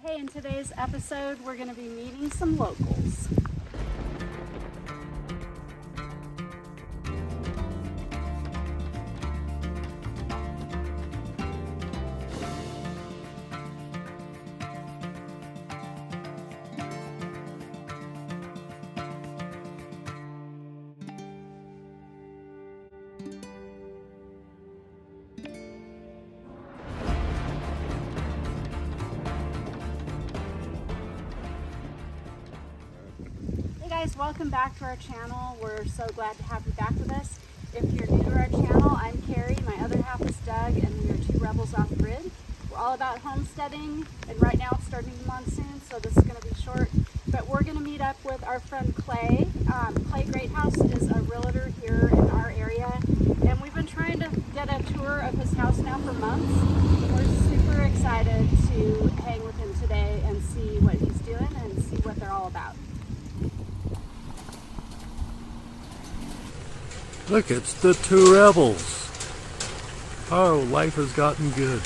Hey, in today's episode, we're going to be meeting some locals. Hey guys, welcome back to our channel. We're so glad to have you back with us. If you're new to our channel, I'm Keri, my other half is Doug, and we are two rebels off grid. We're all about homesteading, and right now it's starting the monsoon, so this is going to be short. But we're going to meet up with our friend Clay. Clay Greathouse is a realtor here in our area, and we've been trying to get a tour of his house now for months. We're super excited to hang with him today and see what he's doing and see what they're all about. Look, it's the two rebels. Oh, life has gotten good.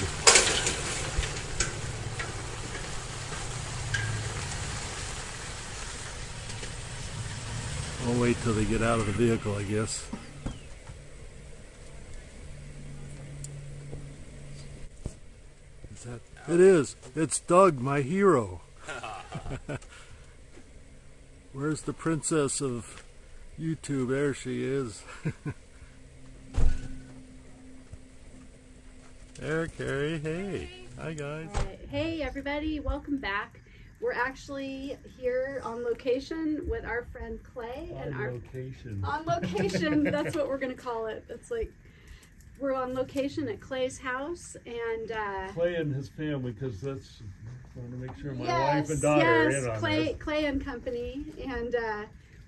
I'll wait till they get out of the vehicle, I guess. Is that? It is. It's Doug, my hero. Where's the princess of YouTube? There she is. There, Keri. Hey. Hi, guys. Hey, everybody. Welcome back. We're actually here on location with our friend Clay. On location. That's what we're going to call it. It's like we're on location at Clay's house. And Clay and his family, because that's... I want to make sure my wife and daughter are in on this. Clay and company. And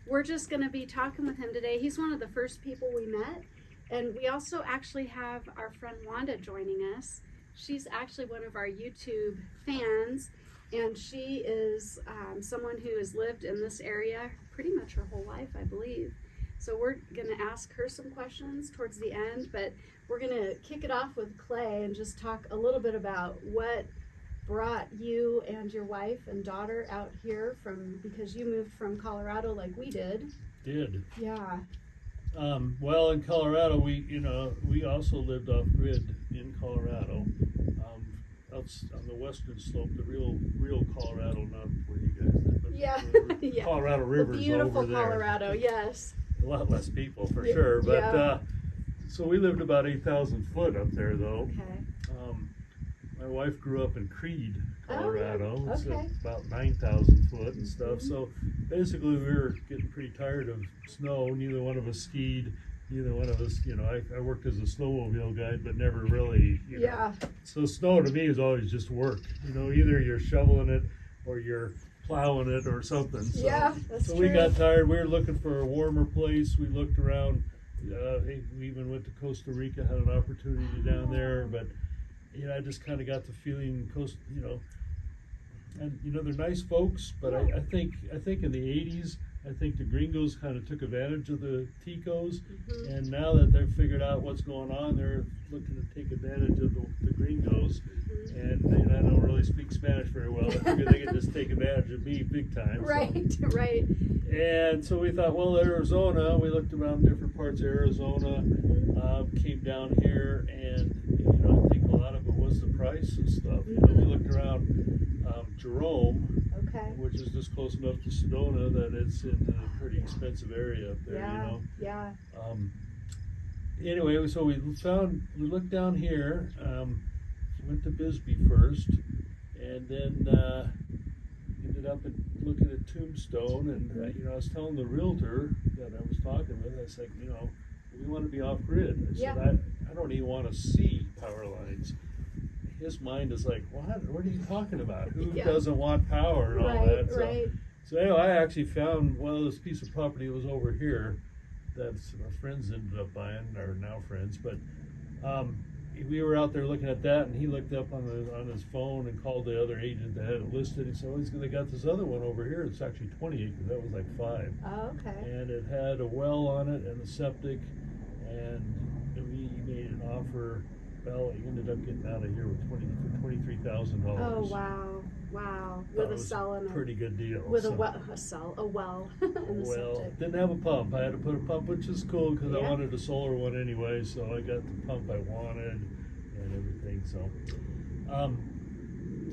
we're just going to be talking with him today. He's one of the first people we met. And we also actually have our friend Wanda joining us. She's actually one of our YouTube fans. And she is someone who has lived in this area pretty much her whole life, I believe. So we're going to ask her some questions towards the end. But we're going to kick it off with Clay and just talk a little bit about what brought you and your wife and daughter out here because you moved from Colorado like we did. Yeah. Well, in Colorado, we also lived off grid in Colorado. That's on the western slope, the real Colorado, not where you guys live, but Yeah. Colorado River's beautiful over there. Colorado, yes. A lot less people for sure, but so we lived about 8,000 foot up there though. Okay. My wife grew up in Creed, Colorado. It's Okay. about 9,000 foot and stuff. So basically, we were getting pretty tired of snow. Neither one of us skied. Neither one of us, I worked as a snowmobile guide, but never really, So snow to me is always just work. Either you're shoveling it or you're plowing it or something. So, that's so true. we got tired. We were looking for a warmer place. We looked around. We even went to Costa Rica, had an opportunity down there, but I just kind of got the feeling, and they're nice folks, but I think in the 80s, I think the gringos kind of took advantage of the Ticos, and now that they've figured out what's going on, they're looking to take advantage of the gringos, and I don't really speak Spanish very well. I figured they could just take advantage of me big time. Right. And so we thought, well, Arizona, we looked around different parts of Arizona, came down here, and I think a lot of it was the price and stuff. We looked around Jerome, which is just close enough to Sedona that it's in a pretty expensive area up there, Anyway, so we looked down here, went to Bisbee first, and then ended up looking at Tombstone, and I was telling the realtor that I was talking with, I said, we want to be off grid. I said, I don't even want to see power lines. His mind is like, what are you talking about? Who doesn't want power and all that? So anyway, I actually found this piece of property that was over here that our friends ended up buying, or now friends, but we were out there looking at that, and he looked up on his phone and called the other agent that had it listed. He said, they got this other one over here. It's actually 20 acres. That was like 5. Oh, okay. And it had a well on it and a septic, and we made an offer. Well, he ended up getting out of here with $23,000. Oh, wow. Wow, Thought with it a was cell and pretty good deal. with so. a well, a well in the Well, septic. didn't have a pump. I had to put a pump, which is cool because I Yeah. wanted a solar one anyway. So I got the pump I wanted and everything. So,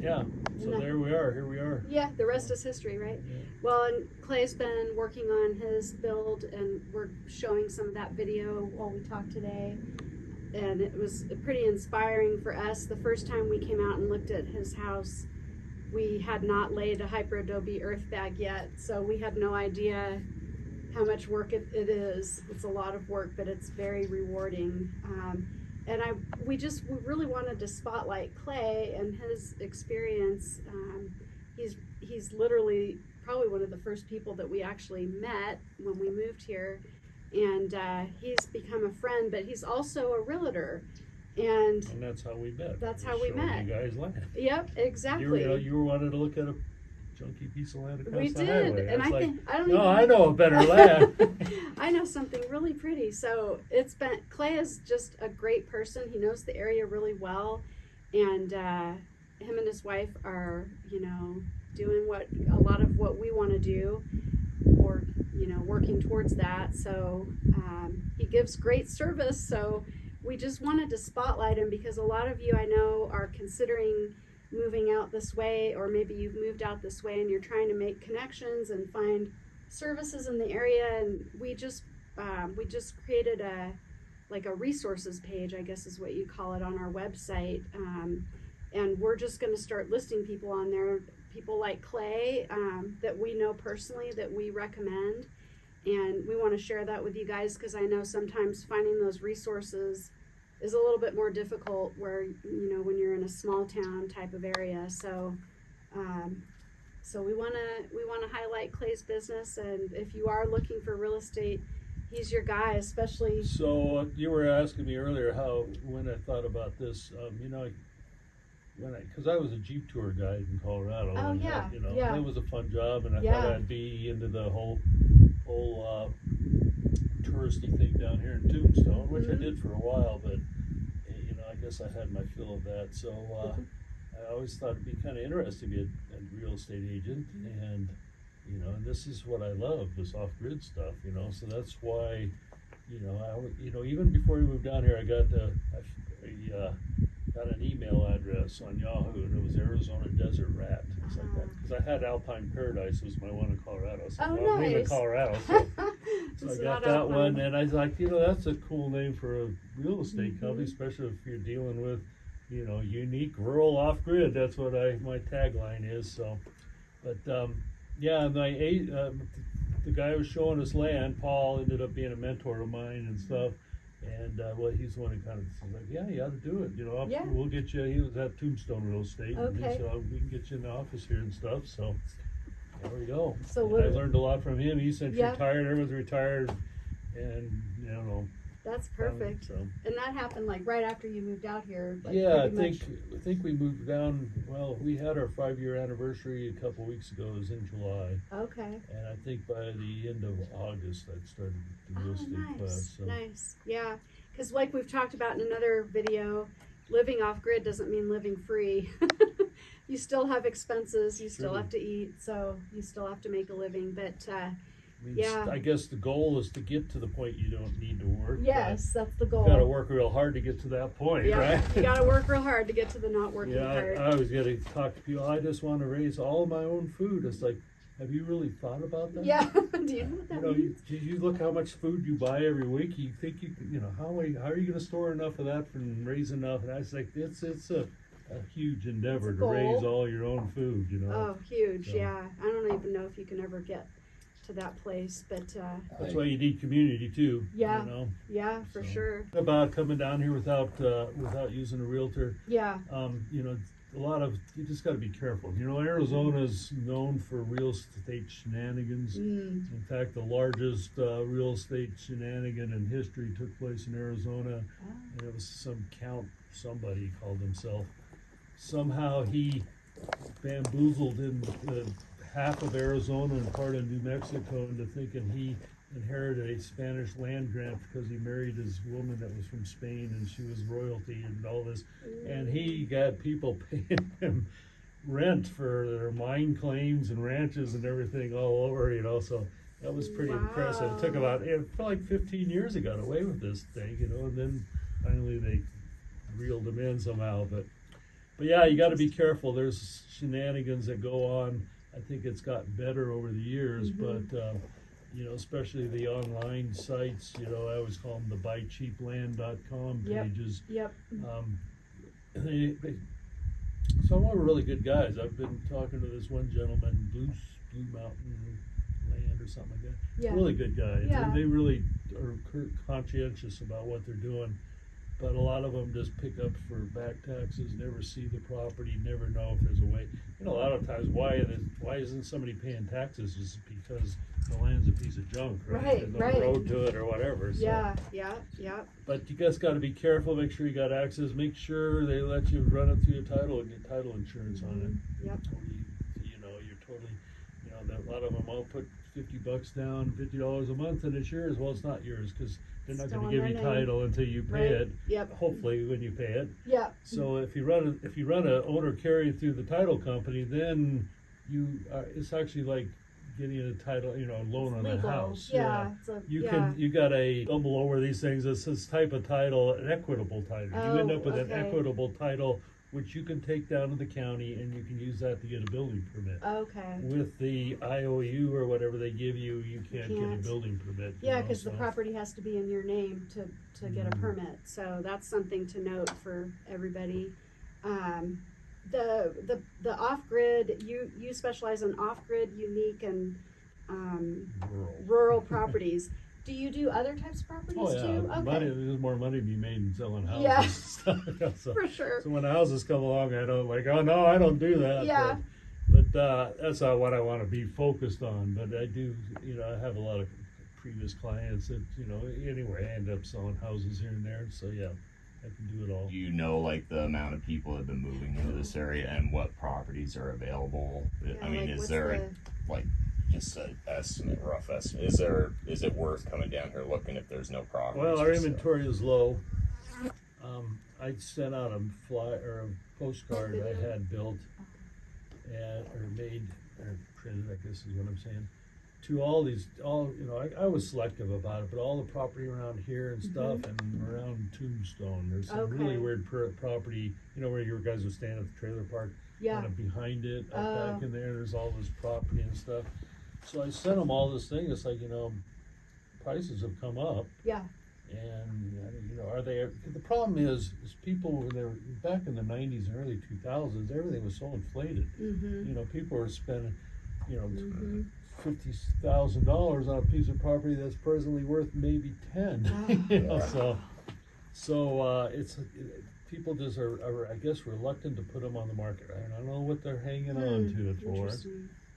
yeah. So there we are. Here we are. Yeah, the rest is history, right? Yeah. Well, and Clay's been working on his build, and we're showing some of that video while we talk today. And it was pretty inspiring for us. The first time we came out and looked at his house, we had not laid a Hyperadobe earth bag yet, so we had no idea how much work it is. It's a lot of work, but it's very rewarding. And we really wanted to spotlight Clay and his experience. He's literally probably one of the first people that we actually met when we moved here, and he's become a friend. But he's also a realtor, and that's how we met. That's how Just we showing met. You guys land. Yep, exactly. You were wanting to look at a junky piece of land across We the did, highway. and I know a better land. I know something really pretty. So Clay is just a great person. He knows the area really well, and him and his wife are, doing a lot of what we want to do, or working towards that. So he gives great service. So we just wanted to spotlight him because a lot of you I know are considering moving out this way, or maybe you've moved out this way and you're trying to make connections and find services in the area. And we just created a resources page, I guess is what you call it, on our website, and we're just going to start listing people on there, people like Clay, that we know personally, that we recommend, and we want to share that with you guys because I know sometimes finding those resources is a little bit more difficult where, when you're in a small town type of area. So we want to highlight Clay's business, and if you are looking for real estate, he's your guy, especially. So you were asking me earlier when I thought about this, because I was a Jeep tour guide in Colorado. Oh, and yeah, it was a fun job, and I Yeah. thought I'd be into the whole touristy thing down here in Tombstone, which I did for a while, but I guess I had my fill of that. So I always thought it'd be kind of interesting to be a real estate agent, and and this is what I love, this off-grid stuff. So that's why even before we moved down here, I got an email address on Yahoo, and it was Arizona Desert Rat. It's like that because I had Alpine Paradise was my one in Colorado. So Oh, I'm in nice. Colorado, so It's I not got that Alpine. one, and I was like, that's a cool name for a real estate company, especially if you're dealing with, unique rural off-grid. That's what my tagline is. So, but the guy who was showing us land, Paul, ended up being a mentor of mine and stuff. And he's the one who kind of said, like, yeah, you ought to do it. Yeah. We'll get you. He was at Tombstone Real Estate. Okay. And so we can get you in the office here and stuff. So there we go. So And I learned a lot from him. He's since Yeah. retired. Everyone's retired. And, That's perfect. So. And that happened right after you moved out here. Yeah, I pretty think we moved down. Well, we had our 5-year anniversary a couple weeks ago. It was in July. Okay. And I think by the end of August, I started the real estate class. So. Nice. Yeah, because like we've talked about in another video, living off grid doesn't mean living free. You still have expenses. You still True. have to eat. So you still have to make a living. But I guess the goal is to get to the point you don't need to work. yes, that's the goal. You got to work real hard to get to that point, Yeah, right? you got to work real hard to get to the not working Yeah, part. I always get to talk to people. I just want to raise all my own food. It's like, have you really thought about that? Yeah. Do you know what that means? You look how much food you buy every week. You think you can, how are you going to store enough of that and raise enough? And I was like, it's a huge endeavor It's a to raise goal. all your own food. Oh, huge. So. Yeah. I don't even know if you can ever get to that place, but That's why you need community too. Yeah. Yeah, for So. sure. About coming down here without using a realtor. Yeah. You just got to be careful. Arizona's known for real estate shenanigans. In fact, the largest real estate shenanigan in history took place in Arizona, and it was somebody called himself. Somehow he bamboozled in half of Arizona and part of New Mexico into thinking he inherited a Spanish land grant because he married his woman that was from Spain and she was royalty and all this. And he got people paying him rent for their mine claims and ranches and everything all over, you know, so that was pretty impressive. It took about, it felt like 15 years they got away with this thing, you know, and then finally they reeled them in somehow, but yeah, you got to be careful. There's shenanigans that go on. I think it's gotten better over the years, but you know, especially the online sites, you know, I always call them the buycheapland.com pages. Some are really good guys. I've been talking to this one gentleman, Blue Mountain Land or something like that. Really good guy. They really are conscientious about what they're doing. But a lot of them just pick up for back taxes, never see the property, never know if there's a way. You know, a lot of times, why isn't somebody paying taxes? Just because the land's a piece of junk, right? There's no road to it or whatever. So. But you guys got to be careful. Make sure you got access. Make sure they let you run it through your title and get title insurance on it. Or you know, you're totally, you know, a lot of them all put $50 down, $50 a month, and it's yours. Well, it's not yours because they're not going to give you title until you pay it. Hopefully, when you pay it. So if you run a owner carry through the title company, then it's actually like getting a title, you know, loan on a house. You got a double over these things. It's this type of title, an equitable title. You end up with an equitable title, which you can take down to the county and you can use that to get a building permit. With the IOU or whatever they give you, you can't get a building permit. Because the property has to be in your name to get a permit. So that's something to note for everybody. The off-grid, you specialize in off-grid, unique, and rural properties. Do you do other types of properties too? There's more money to be made in selling houses. For sure. So when the houses come along, I don't oh no, I don't do that. But that's not what I want to be focused on. But I do, you know, I have a lot of previous clients that, you know, anyway, I end up selling houses here and there. So yeah, I can do it all. Do you know, like, the amount of people that have been moving into this area and what properties are available? I mean, is there just an estimate, rough estimate? Is it worth coming down here looking if there's no properties? Well, our inventory is low. I sent out a postcard I had built or made or printed, I guess is what I'm saying, to all you know, I was selective about it, but all the property around here and stuff and around Tombstone, there's some really weird property, you know, where your guys would stand at the trailer park, kind of behind it, back in there's all this property and stuff. So I sent them all this thing. It's like, you know, prices have come up. And, you know, the problem is people, when they were back in the 90s and early 2000s, everything was so inflated. You know, people were spending, you know, $50,000 on a piece of property that's presently worth maybe 10. You know, so it's people just are, I guess, reluctant to put them on the market. I don't know what they're hanging on to it for.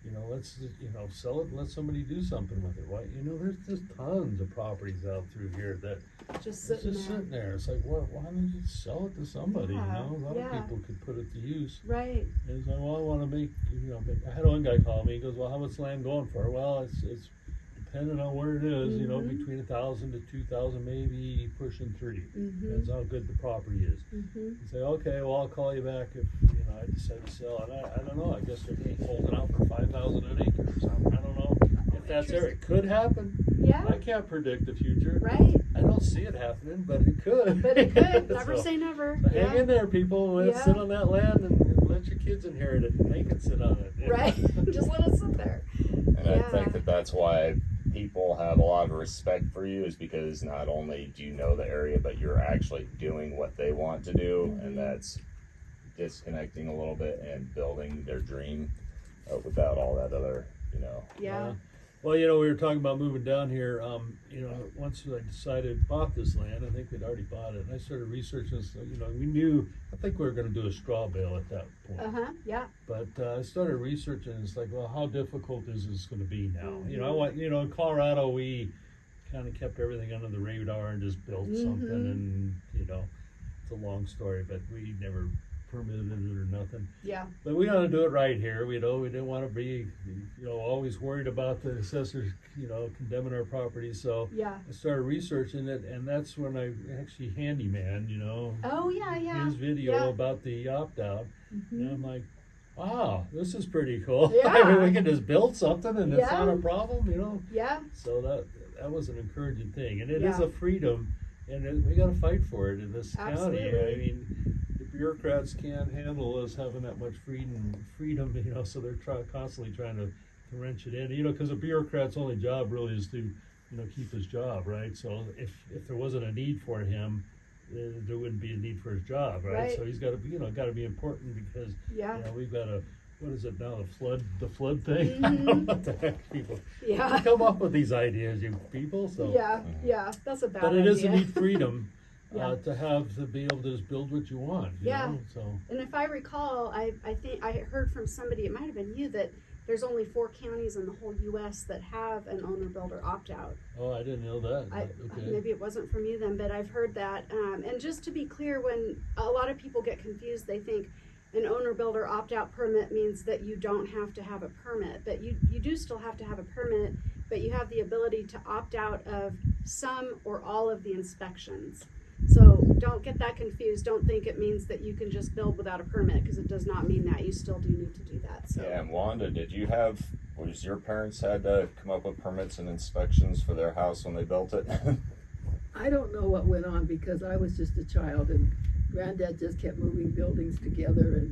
You know, let's, you know, sell it and let somebody do something with it. Why, you know, there's just tons of properties out through here that just sitting there. It's like, why don't you sell it to somebody? You know, a lot of people could put it to use. And it's like, well, I want to make, you know, I had one guy call me. He goes, well, how much land going for? Well, it's depending on where it is, you know, between 1,000 to 2,000, maybe pushing 3. Depends how good the property is. You say, okay, well, I'll call you back if, you know, I decide to sell. And I don't know. I guess they're holding out for 5,000 an acre or something. I don't know if that's there. It could happen. I can't predict the future. I don't see it happening, but it could. Never say never. So hang in there, people. Let's sit on that land and let your kids inherit it. And they can sit on it. Just let it sit there. And I think that's why people have a lot of respect for you, is because not only do you know the area, but you're actually doing what they want to do, and that's disconnecting a little bit and building their dream without all that other, you know. Well, you know, we were talking about moving down here. You know, once I bought this land, I think we'd already bought it, and I started researching. So, you know, I think we were going to do a straw bale at that point. But I started researching. And it's like, well, how difficult is this going to be now? You know, in Colorado, we kind of kept everything under the radar and just built something, and you know, it's a long story, but we never permitted it or nothing. But we want to do it right here. We didn't want to be, you know, always worried about the assessors, you know, condemning our property. So I started researching it, and that's when I actually handyman, you know, his video about the opt-out. And I'm like, wow, this is pretty cool. Yeah. I mean, we can just build something and it's Yeah. not a problem, you know? Yeah. So that was an encouraging thing. And it is Yeah. a freedom, and we got to fight for it in this county. Absolutely. I mean, the bureaucrats can't handle us having that much freedom, you know, so they're constantly trying to wrench it in, you know, because a bureaucrat's only job really is to, you know, keep his job, right? So if there wasn't a need for him, there wouldn't be a need for his job, right? Right. So he's got to be, you know, got to be important because, Yeah. you know, we've got what is it now, the flood thing? Mhm. What the heck, people Yeah. come up with these ideas, you people. So, Yeah. Yeah. That's a bad but it idea. is a neat freedom Yeah. to be able to just build what you want. You Yeah. know? So And if I recall, I think I heard from somebody, it might have been you, that there's only 4 counties in the whole U.S. that have an owner-builder opt-out. I didn't know that. Okay. Maybe it wasn't from you then, but I've heard that. And just to be clear, when a lot of people get confused, they think an owner-builder opt-out permit means that you don't have to have a permit. But you do still have to have a permit, but you have the ability to opt out of some or all of the inspections. So don't get that confused. Don't think it means that you can just build without a permit, because it does not mean that. You still do need to do that. So. Yeah, and Wanda, was your parents had to come up with permits and inspections for their house when they built it? I don't know what went on because I was just a child and Granddad just kept moving buildings together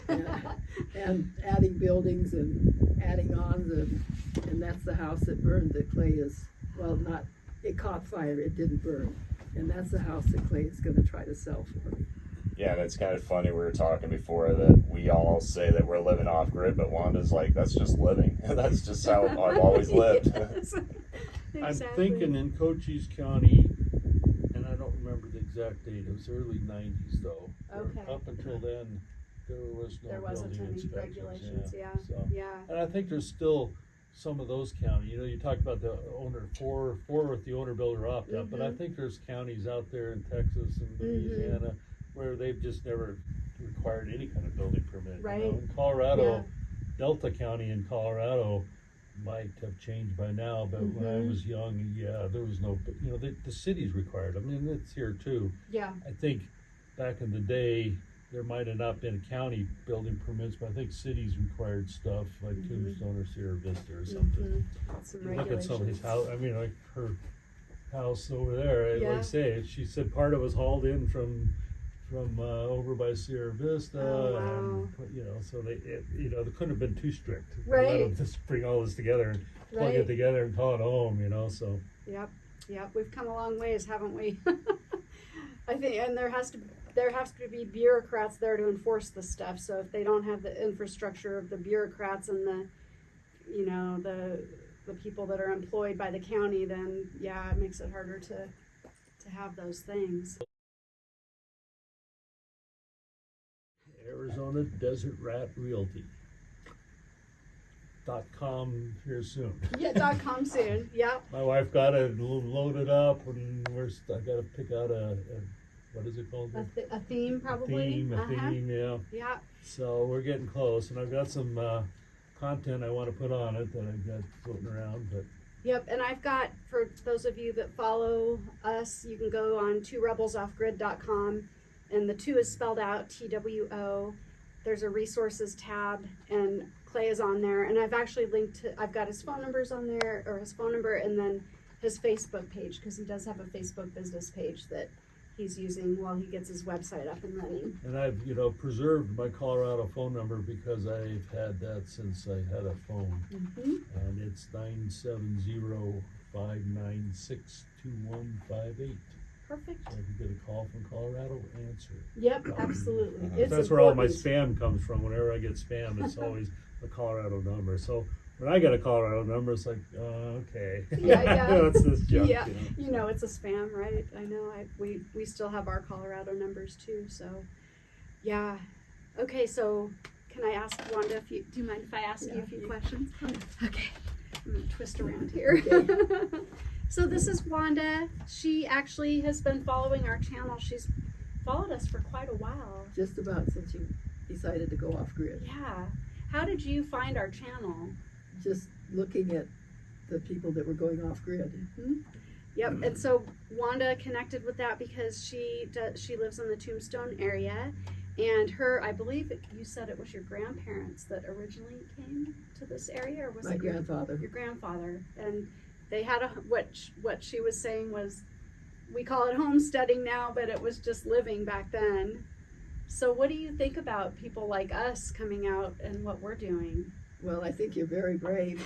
and adding buildings and adding on and that's the house that burned. The Clay is, well, not, it caught fire, it didn't burn. And that's the house that Clay is going to try to sell for me. Yeah, and it's kind of funny, we were talking before that we all say that we're living off grid, but Wanda's like, that's just living. That's just how I've always lived. Yes. I'm Exactly. thinking in Cochise County, and I don't remember the exact date. It was early '90s though. Okay. Up until then, there was no There wasn't building any inspections. regulations. Yeah. So. Yeah. And I think there's still some of those counties. You know, you talk about the owner four with the owner builder opt out, but I Mhm. think there's counties out there in Texas and Louisiana where they've just never required any kind of building permit. Right. You know? In Colorado, Yeah. Delta County in Colorado might have changed by now, but when I Mhm. was young, yeah, there was no, you know, the city's required. I mean, it's here too. Yeah. I think back in the day, there might have not been county building permits, but I think cities required stuff like Mhm. Tombstone or Sierra Vista or something. Some You look at somebody's regulations. house, I mean, like her house over there, like Yeah. I say, she said part of it was hauled in from over by Sierra Vista, Oh, wow. and, you know, so they couldn't have been too strict. Right. Let them just bring all this together and plug Right. it together and call it home, you know, so. Yep. We've come a long ways, haven't we? I think, and there has to be bureaucrats there to enforce the stuff. So if they don't have the infrastructure of the bureaucrats and the people that are employed by the county, then yeah, it makes it harder to have those things. Arizona Desert Rat Realty. .com here soon. Yeah, .com soon. Yeah. My wife got it loaded up, and I got to pick out a what is it called? A theme probably. A theme, yeah. Yeah. So we're getting close, and I've got some content I want to put on it that I've got floating around. But Yep, and I've got, for those of you that follow us, you can go on 2rebelsoffgrid.com, and the 2 is spelled out, TWO. There's a resources tab, and Clay is on there, and I've actually I've got his phone numbers on there, or his phone number, and then his Facebook page, because he does have a Facebook business page that he's using while he gets his website up and running. and I've preserved my Colorado phone number because I've had that since I had a phone, and it's 970-596-2158. Perfect. So if you get a call from Colorado, answer it. Yep, absolutely. It's That's where all my important. spam comes from. Whenever I get spam, it's always a Colorado number. So when I get a Colorado number, it's like, okay. Yeah. What's this junk? Yeah, You know? it's a spam, right? I know. We still have our Colorado numbers too. So, yeah. Okay, so can I ask Wanda do you mind if I ask you a few questions? Okay, I'm gonna twist around here. So this is Wanda. She actually has been following our channel. She's followed us for quite a while. Just about since you decided to go off grid. Yeah. How did you find our channel? Just looking at the people that were going off grid. Yep, and so Wanda connected with that because she lives in the Tombstone area, And I believe you said it was your grandparents that originally came to this area, or was My it grandfather. your grandfather? And they had what she was saying was, we call it homesteading now, but it was just living back then. So what do you think about people like us coming out and what we're doing? Well, I think you're very brave.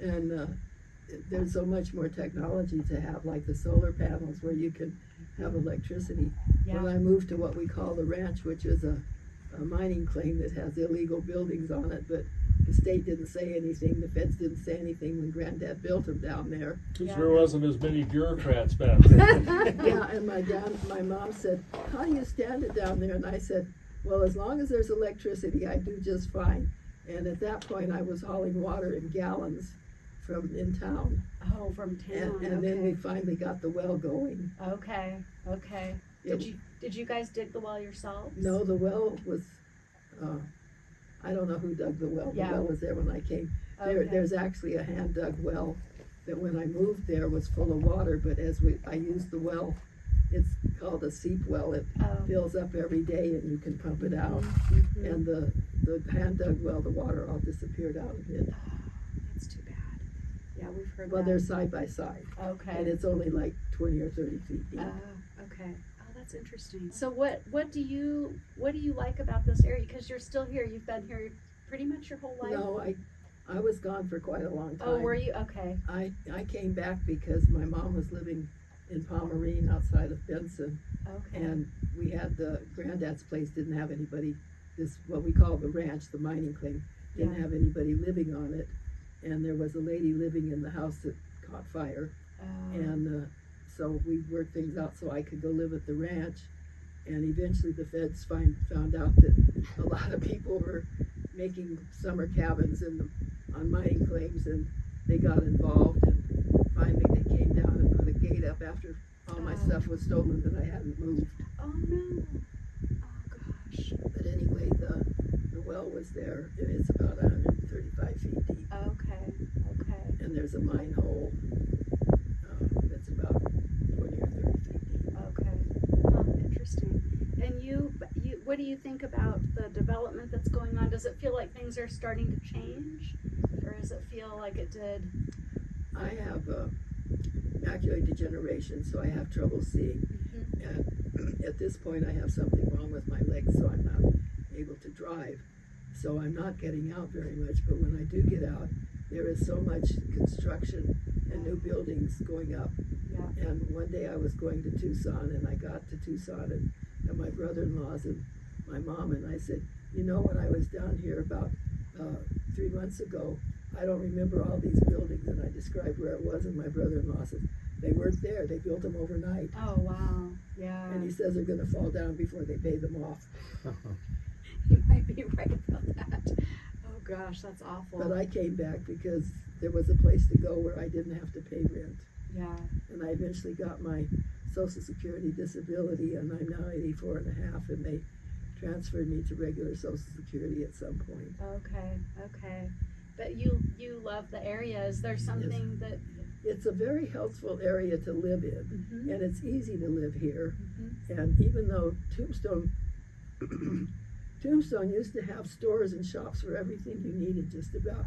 And there's so much more technology to have, like the solar panels where you can have electricity. Yeah. When I moved to what we call the ranch, which is a mining claim that has illegal buildings on it, but the state didn't say anything, the feds didn't say anything when Granddad built them down there. Because Yeah. there wasn't as many bureaucrats back then. Yeah, and my mom said, how do you stand it down there? And I said, well, as long as there's electricity, I do just fine. And at that point, I was hauling water in gallons from in town. Oh, from town. And then we finally got the well going. Okay. Did you guys dig the well yourselves? No, the well was, I don't know who dug the well. Yeah. The well was there when I came. Okay. There's actually a hand dug well that when I moved there was full of water, but I used the well, it's called a seep well. It fills up every day and you can pump it out. Mm-hmm. And the hand dug well, the water all disappeared out of it. That's too bad. Yeah, we've heard Well, that. they're side by side. Okay. And it's only like 20 or 30 feet deep. Okay. Oh, that's interesting. So what do you like about this area? Because you're still here. You've been here pretty much your whole life. No, I was gone for quite a long time. Oh, were you? Okay. I came back because my mom was living in Pomerene outside of Benson, Okay. and we had Granddad's place didn't have anybody, what we call the ranch, the mining claim, didn't Yeah. have anybody living on it, and there was a lady living in the house that caught fire, and so we worked things out so I could go live at the ranch, and eventually the feds found out that a lot of people were making summer cabins on mining claims, and they got involved, and finally they came down and put a gate up after all my stuff was stolen that I hadn't moved. Oh no. Oh gosh. But anyway, the well was there, and it's about 135 feet deep, Okay. and there's a mine hole that's about 20 or 30 feet deep. Okay. Oh, interesting. And you, what do you think about the development that's going on? Does it feel like things are starting to change, or does it feel like it did? I have macular degeneration, so I have trouble seeing. Mm-hmm. And at this point, I have something wrong with my legs, so I'm not able to drive. So I'm not getting out very much, but when I do get out, there is so much construction and new buildings going up. Yeah. And one day I was going to Tucson, and I got to Tucson, and my brother-in-laws and my mom, and I said, you know, when I was down here about 3 months ago, I don't remember all these buildings, and I described where it was, and my brother-in-law says, they weren't there, they built them overnight. Oh wow. Yeah. And he says they're gonna fall down before they pay them off. You might be right about that. Oh gosh, that's awful. But I came back because there was a place to go where I didn't have to pay rent. Yeah. And I eventually got my Social Security disability, and I'm now 84 and a half, and they transferred me to regular Social Security at some point. Okay. But you love the area. Is there something that? It's a very healthful area to live in, Mm-hmm. and it's easy to live here. Mm-hmm. And even though Tombstone used to have stores and shops for everything you needed just about,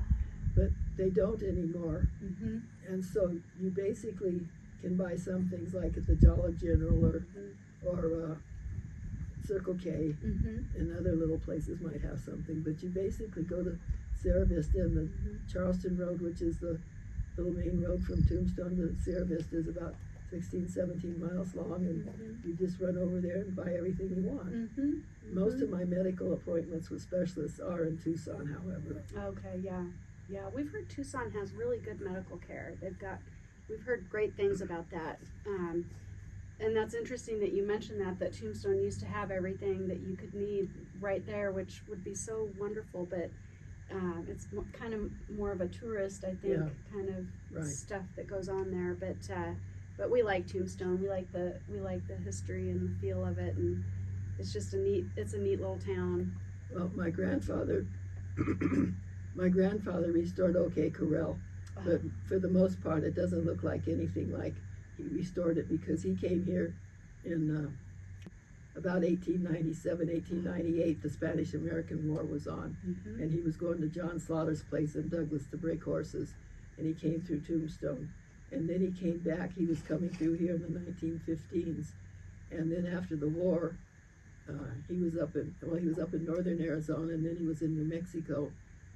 but they don't anymore. Mm-hmm. And so you basically can buy some things like at the Dollar General or Circle K, Mm-hmm. and other little places might have something, but you basically go to Sierra Vista and the Charleston Road, which is the little main road from Tombstone to Sierra Vista, is about 16, 17 miles long, and you just run over there and buy everything you want. Mm-hmm. Most of my medical appointments with specialists are in Tucson, however. Okay, yeah. We've heard Tucson has really good medical care. We've heard great things about that. And that's interesting that you mentioned that Tombstone used to have everything that you could need right there, which would be so wonderful, but it's kind of more of a tourist, I think, kind of stuff that goes on there. But we like Tombstone. We like the history and the feel of it, and it's just a neat little town. Well, my grandfather restored OK Corral, but for the most part, it doesn't look like anything like he restored it, because he came here in about 1897, 1898, the Spanish-American War was on, Mhm. and he was going to John Slaughter's place in Douglas to break horses, and he came through Tombstone, and then he came back. He was coming through here in the 1915s, and then after the war, he was up in northern Arizona, and then he was in New Mexico,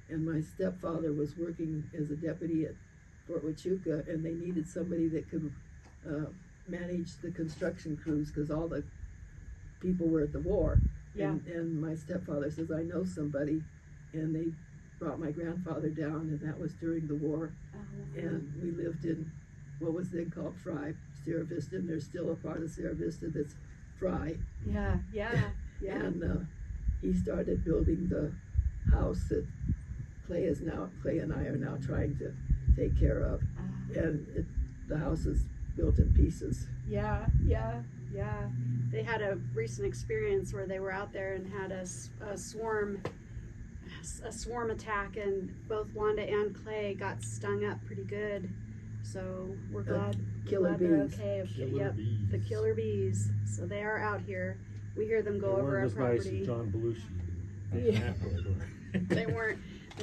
and my stepfather was working as a deputy at Fort Huachuca, and they needed somebody that could manage the construction crews because all the people were at the war. Yeah. And my stepfather says, I know somebody, and they brought my grandfather down, and that was during the war, Oh, and we lived in what was then called Fry, Sierra Vista, and there's still a part of Sierra Vista that's Fry. yeah, yeah, yeah. And he started building the house that Clay and I are now trying to take care of, and the house is built in pieces. Yeah, yeah, yeah. They had a recent experience where they were out there and had a swarm attack, and both Wanda and Clay got stung up pretty good. So we're glad, Killer they're bees. okay. Killer Yep, bees. the killer bees. So they are out here. We hear them go They over weren't our as nice property. as John Belushi. Yeah. they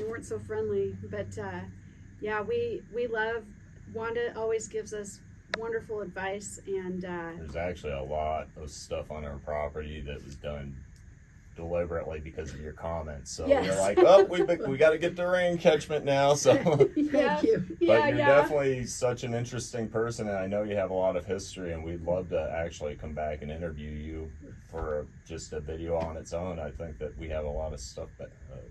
weren't so friendly, but yeah, we love Wanda. Always gives us wonderful advice, and There's actually a lot of stuff on our property that was done deliberately because of your comments. So Yes. you're like, oh, we got to get to rain catchment now. So, Thank you. but yeah, you're yeah. definitely such an interesting person, and I know you have a lot of history. And we'd love to actually come back and interview you for just a video on its own. I think that we have a lot of stuff that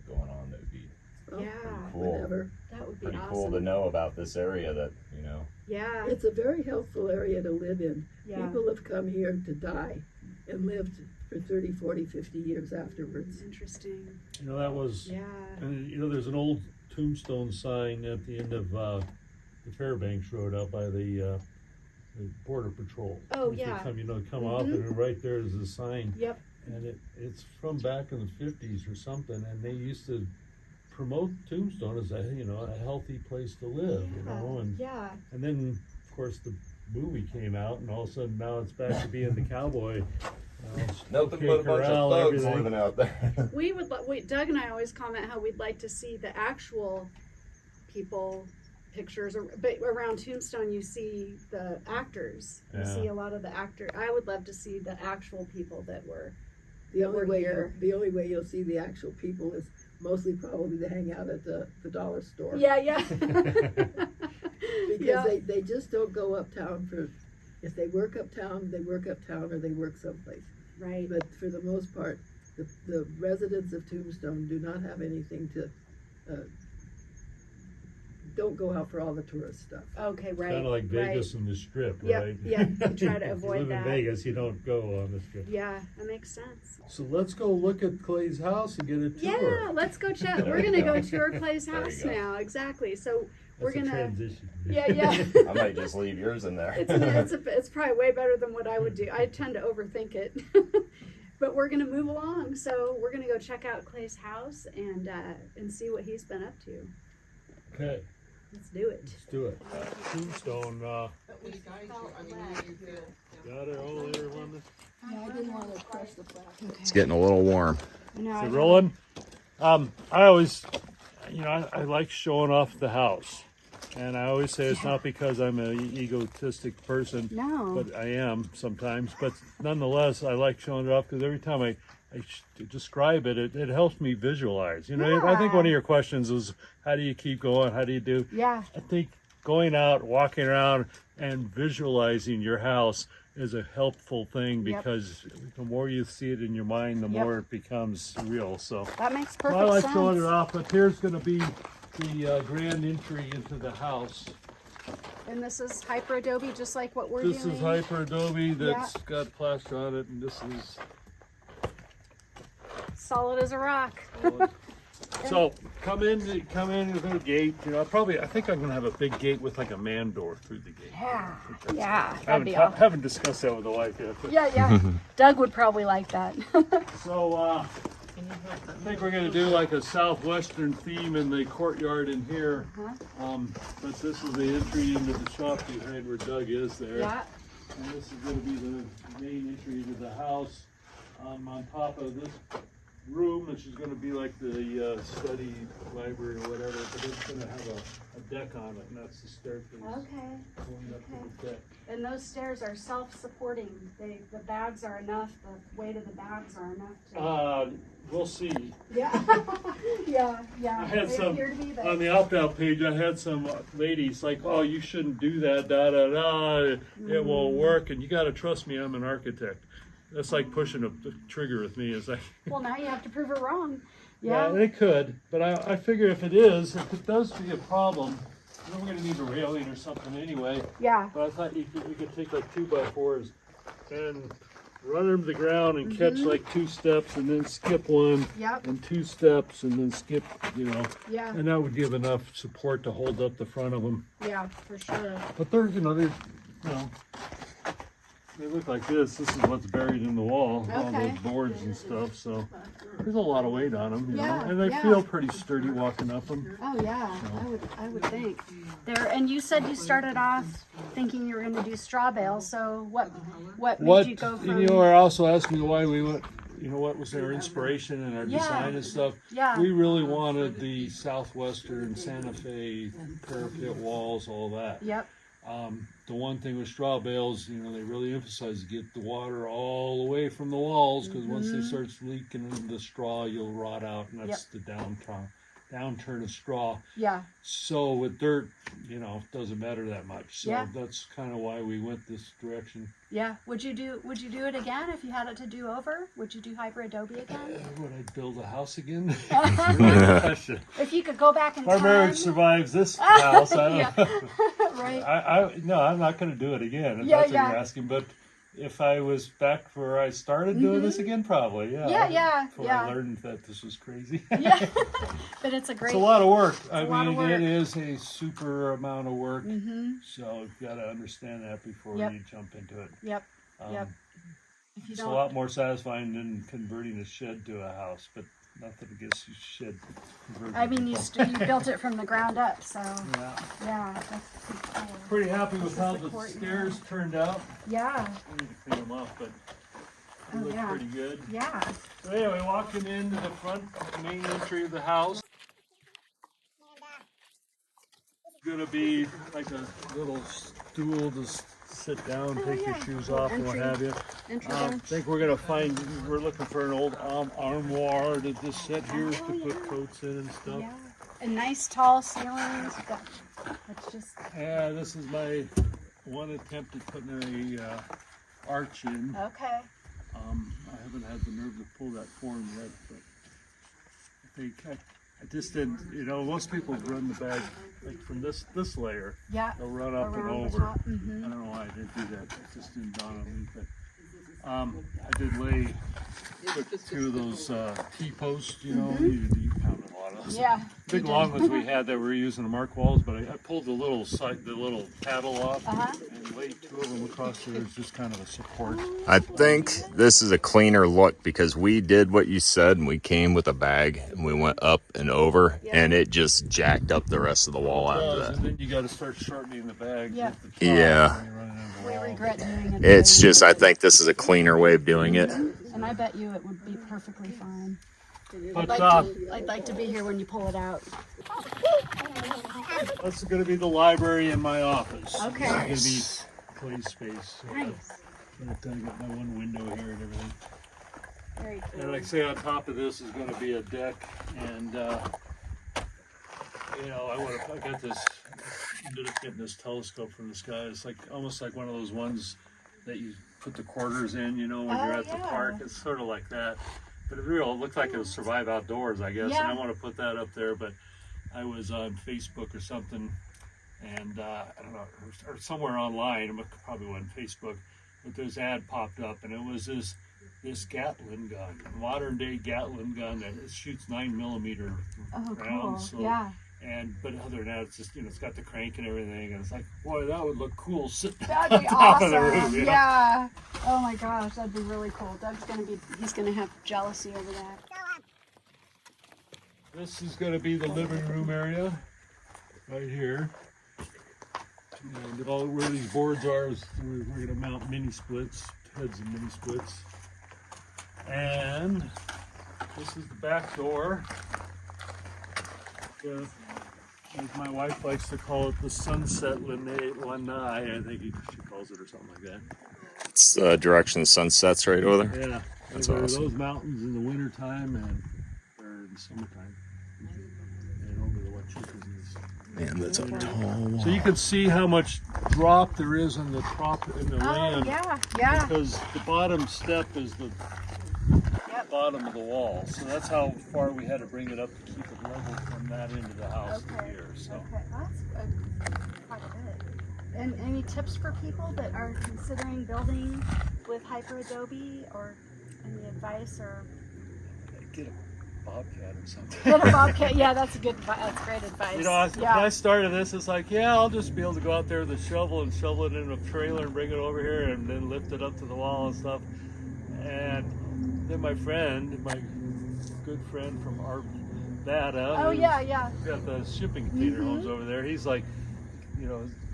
going on that would be Oh, Yeah. cool. Whenever. That would be Pretty awesome. cool to know about this area. That Yeah, It's a very helpful area to live in. yeah. People have come here to die and lived for 30, 40, 50 years afterwards. Interesting. That was, Yeah. and there's an old Tombstone sign at the end of the Fairbanks Road out by the Border Patrol. Oh, If yeah. you come off, Mhm. and right there is a sign, Yep. and it's from back in the 50s or something, and they used to promote Tombstone as a healthy place to live, and Yeah. and then of course the movie came out, and all of a sudden now it's back to being the cowboy. nothing OK but a bunch Corral, of thugs everything. living out there. Doug and I always comment how we'd like to see the actual people pictures, but around Tombstone you see the actors. You Yeah. see a lot of the actor. I would love to see the actual people that were. The only We're here. way you'll see the actual people is mostly probably to hang out at the dollar store. Yeah, yeah. Because Yeah. they just don't go uptown if they work uptown, they work uptown or they work someplace. Right. But for the most part, the residents of Tombstone do not have anything to, don't go out for all the tourist stuff. Okay. Right. Kind of like right. Vegas and the Strip, Yep, right? yep, you try to If avoid you live that. in Vegas, you don't go on the Strip. Yeah, that makes sense. So let's go look at Clay's house and get a tour. Yeah, let's go chat. There We're you gonna go. go tour Clay's There you house go. now. Exactly. So we're That's a gonna. transition. Yeah, yeah. I might just leave yours in there. It's probably way better than what I would do. I tend to overthink it. But we're gonna move along. So we're gonna go check out Clay's house and see what he's been up to. Okay, Let's do it. let's do it. Tombstone, got it all there, Wanda? Yeah, I didn't want to crush the plastic. It's getting a little warm. Is it rolling? I always, I like showing off the house. And I always say it's not because I'm an egotistic person, No. but I am sometimes. But nonetheless, I like showing it off because every time I describe it, it helps me visualize. I think one of your questions is, how do you keep going? How do you do? Yeah. I think going out, walking around, and visualizing your house is a helpful thing Yep. because the more you see it in your mind, the Yep. more it becomes real. So That makes well, perfect I like sense. showing it off, but here's going to be the grand entry into the house. And this is Hyperadobe, just like what we're This doing. is Hyperadobe that's got plaster on it, and this is Solid as a rock. so come in with a gate. I think I'm gonna have a big gate with like a man door through the gate. Yeah. Yeah. I That'd be awesome. haven't discussed that with the wife yet. But, Yeah, yeah. Doug would probably like that. So I think we're gonna do like a southwestern theme in the courtyard in here. But this is the entry into the shop behind where Doug is there. Yeah. And this is gonna be the main entry to the house. on top of this room, which is going to be like the study library or whatever, but it's going to have a deck on it, and that's the staircase Okay. going up to the deck. And those stairs are self-supporting. The bags are enough. The weight of the bags are enough to. We'll see. Yeah. yeah. I had They some appear to be, but- on the opt-out page. I had some ladies like, "Oh, you shouldn't do that. Da da da. It won't work." And you got to trust me. I'm an architect. That's like pushing a trigger with me. It's like. Well, now you have to prove it wrong. Yeah, it could, but I figure if it does be a problem, then we're gonna need a railing or something anyway. Yeah. But I thought we could take like 2x4s and run them to the ground and catch like 2 steps and then skip one. Yep. And 2 steps and then skip, Yeah. and that would give enough support to hold up the front of them. Yeah, for sure. But they look like this. This is what's buried in the wall, all Okay. those boards and stuff. So there's a lot of weight on them, Yeah, and they yeah. feel pretty sturdy walking up them. Oh yeah, I would think. There, and you said you started off thinking you were going to do straw bales. So what made you go from? I also asked me why we went. What was their inspiration and our Yeah. design and stuff? Yeah. We really wanted the southwestern Santa Fe parapet walls, all that. Yep. The one thing with straw bales, they really emphasize to get the water all away from the walls, because once they start leaking into the straw, you'll rot out, and that's the downturn of straw. Yeah. So with dirt, it doesn't matter that much. So Yeah. that's kind of why we went this direction. Yeah. Would you do it again if you had it to do over? Would you do Hyperadobe again? Would I build a house again? Really question. If you could go back in Our time. marriage survives this house. I don't Yeah. Right. No, I'm not going to do it again. If Yeah, that's what yeah. you're asking. But if I was back where I started doing this again, probably, yeah. Yeah. Before I learned that this was crazy. Yeah. But it's a great. It's a lot of work. a lot of work. It is a super amount of work. Mm-hmm. So you've got to understand that before Yep. you jump into it. Yep. Yep. If you It's a don't. lot more satisfying than converting a shed to a house, but nothing against you shed conversion. I mean, you built it from the ground up, so Yeah. that's pretty cool. Pretty happy with how the the courtyard. stairs turned out. Yeah. I need to clean them up, but they Oh, look yeah. pretty good. Yeah. So anyway, walking into the front main entry of the house. It's gonna be like a little stool to sit down, take your shoes off, and what have you. I think we're looking for an old armoire to just sit here to put coats in and stuff. Yeah. And nice tall ceilings. That's just. Yeah, this is my one attempt at putting a arch in. Okay. I haven't had the nerve to pull that form yet, but I think I just didn't. Most people run the bag like from this layer. Yeah. They'll run up and Around the over. top. I don't know why I didn't do that. It just didn't dawn on me. But I did put 2 of those T-posts. You pounded a lot of those. Yeah. Big long ones we had that we were using to mark walls, but I pulled the little paddle off and laid 2 of them across there as just kind of a support. I think this is a cleaner look because we did what you said and we came with a bag and we went up and over and it just jacked up the rest of the wall after that. And then you got to start shortening the bag. Yeah. with the Yeah. top when you're running into the We wall. regret doing it. It's just, I think this is a cleaner way of doing it. And I bet you it would be perfectly fine. But I'd like to be here when you pull it out. that's going to be the library and my office. Okay. It's going to be play space. So Nice. I've got my one window here and everything. Very cool. And like I say, on top of this is going to be a deck, and I got this. Ended up getting this telescope from this guy. It's like almost like one of those ones that you put the quarters in, when you're at the park. It's sort of like that, but it looked like it would survive outdoors, I guess. Yeah. And I want to put that up there, but I was on Facebook or something, and I don't know, or somewhere online. It probably wasn't Facebook, but this ad popped up, and it was this Gatling gun, modern day Gatling gun that shoots 9mm Oh, rounds. cool. So, Yeah. but other than that, it's just it's got the crank and everything, and it's like, boy, that would look cool sitting That'd on be top awesome. of the roof. Yeah. Oh my gosh, that'd be really cool. He's gonna have jealousy over that. This is going to be the living room area, right here. And where these boards are is we're going to mount mini splits, heads of mini splits. And this is the back door. As my wife likes to call it, the sunset lanai, I think she calls it, or something like that. It's the direction the sun sets right over there. Yeah, That's there are awesome. those mountains in the wintertime and they're in the summertime. And over the Wachucas. Man, that's a tall wall. So you can see how much drop there is in the land. Yeah. Because the bottom step is the bottom of the wall. So that's how far we had to bring it up to keep it level from that end of the house to here. So. Okay, that's quite a bit. And any tips for people that are considering building with Hyperadobe, or any advice, or Get a bobcat or something. get a bobcat? Yeah, that's great advice. You know, when I started this, it's like, yeah, I'll just be able to go out there with a shovel and shovel it in a trailer and bring it over here and then lift it up to the wall and stuff. And then my good friend from Arvada, who's got the shipping container homes over there, he's like,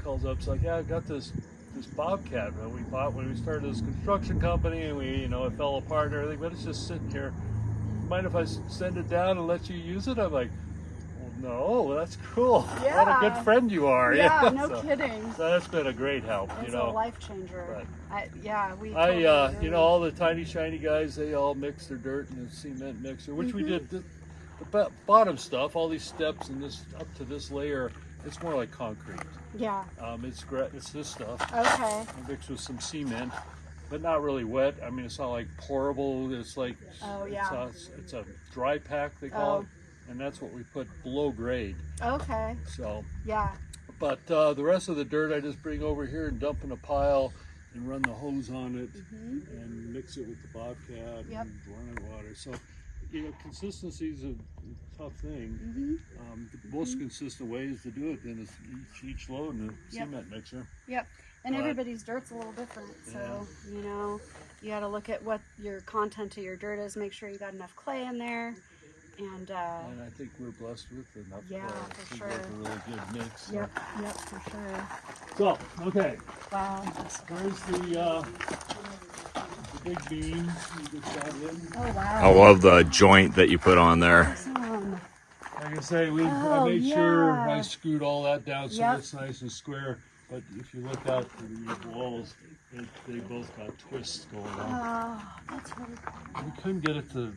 calls up, it's like, yeah, I got this bobcat that we bought when we started this construction company, and we, it fell apart and everything, but it's just sitting here. Mind if I send it down and let you use it? I'm like, well, no, that's cool. Yeah. What a good friend you are. Yeah, no kidding. So that's been a great help. It's a life changer. But all the tiny shiny guys, they all mix their dirt in a cement mixer, which we did. The bottom stuff, all these steps and this up to this layer, it's more like concrete. Yeah. It's this stuff. Okay. Mixed with some cement, but not really wet. I mean, it's not like pourable. It's like it's a dry pack, they call it, and that's what we put below grade. Okay. So. Yeah. But the rest of the dirt I just bring over here and dump in a pile and run the hose on it and mix it with the bobcat and run it water. So, consistency is a tough thing. The most consistent way is to do it then is each load in a cement mixer. Yep. And everybody's dirt's a little different. So, you got to look at what your content of your dirt is, make sure you got enough clay in there. And I think we're blessed with enough. For sure. Like a really good mix. So. Yep, for sure. So, okay. Wow. Here's the big beam you just got in. Oh wow. I love the joint that you put on there. Awesome. Like I say, I made sure I screwed all that down so it's nice and square. But if you look out to these walls, they both got twists going on. Oh, that's really cool. We couldn't get it to